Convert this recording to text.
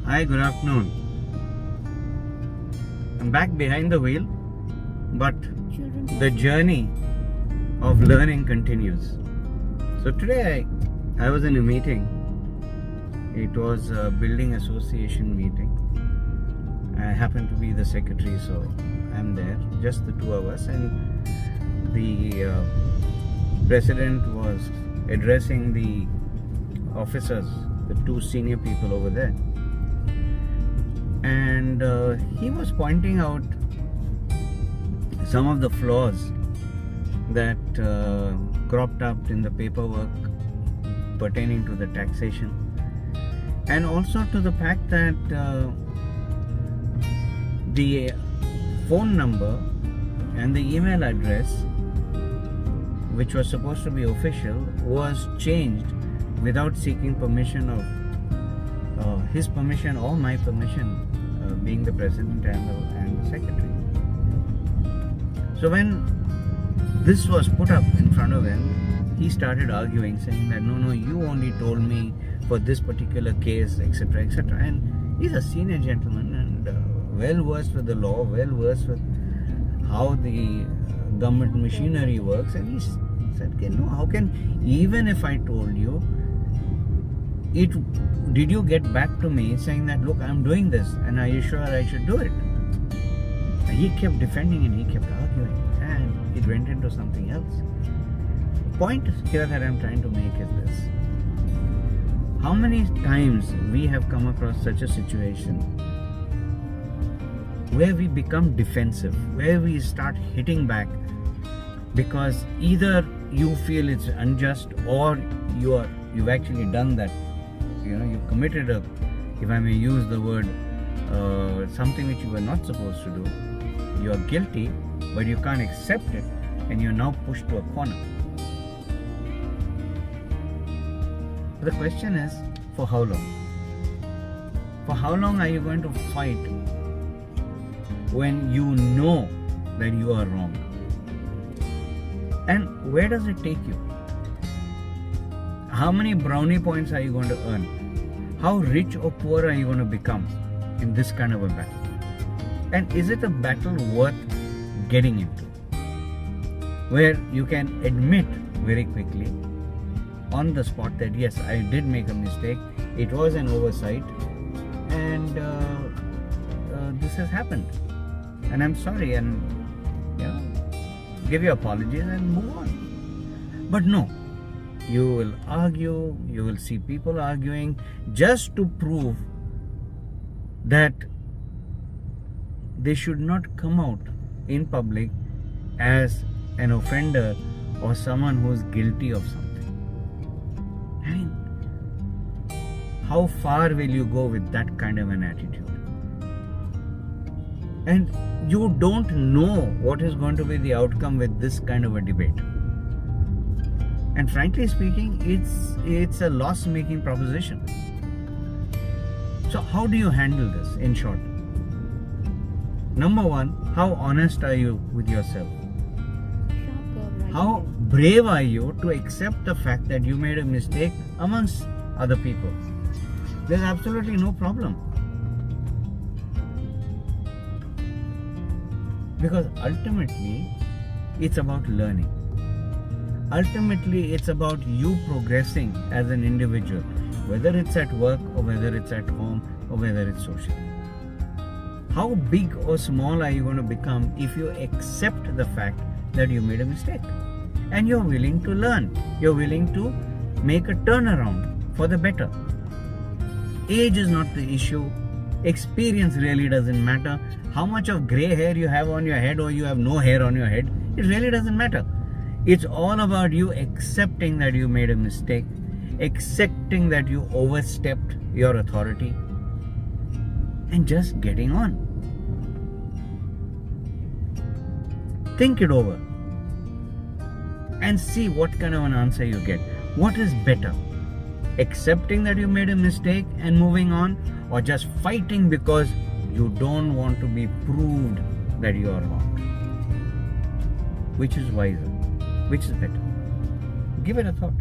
Hi, good afternoon. I'm back behind the wheel, but the journey of learning continues. So today I was in a meeting. It was a building association meeting. I happen to be the secretary, so I'm there, just the two of us, and the president was addressing the officers, the two senior people over there, and he was pointing out some of the flaws that cropped up in the paperwork pertaining to the taxation, and also to the fact that the phone number and the email address, which was supposed to be official, was changed without seeking permission of his permission or my permission, being the president and the secretary. So when this was put up in front of him, he started arguing, saying that no, you only told me for this particular case, etc., etc. And he's a senior gentleman and well versed with the law, well versed with how the government machinery works. And he said, okay, no, how can, even if I told you, did you get back to me saying that, look, I'm doing this, and are you sure I should do it? And he kept defending and he kept arguing, and it went into something else. The point here that I'm trying to make is this: how many times we have come across such a situation where we become defensive, where we start hitting back because either you feel it's unjust, or you've actually done that. You've committed if I may use the word, something which you were not supposed to do. You are guilty, but you can't accept it, and you're now pushed to a corner. The question is, for how long? For how long are you going to fight when you know that you are wrong? And where does it take you? How many brownie points are you going to earn? How rich or poor are you going to become in this kind of a battle? And is it a battle worth getting into, where you can admit very quickly on the spot that yes, I did make a mistake, it was an oversight, and this has happened, and I'm sorry, and give your apologies and move on? But no, you will argue, you will see people arguing just to prove that they should not come out in public as an offender or someone who is guilty of something. I mean, how far will you go with that kind of an attitude? And you don't know what is going to be the outcome with this kind of a debate. And frankly speaking, it's a loss-making proposition. So how do you handle this, in short? Number one, how honest are you with yourself? How brave are you to accept the fact that you made a mistake amongst other people? There's absolutely no problem. Because ultimately, it's about learning. Ultimately, it's about you progressing as an individual, whether it's at work or whether it's at home or whether it's social. How big or small are you going to become if you accept the fact that you made a mistake and you're willing to learn, you're willing to make a turnaround for the better? Age is not the issue. Experience really doesn't matter. How much of grey hair you have on your head or you have no hair on your head, it really doesn't matter. It's all about you accepting that you made a mistake, accepting that you overstepped your authority, and just getting on. Think it over and see what kind of an answer you get. What is better? Accepting that you made a mistake and moving on, or just fighting because you don't want to be proved that you are wrong? Which is wiser? Which is better? Give it a thought.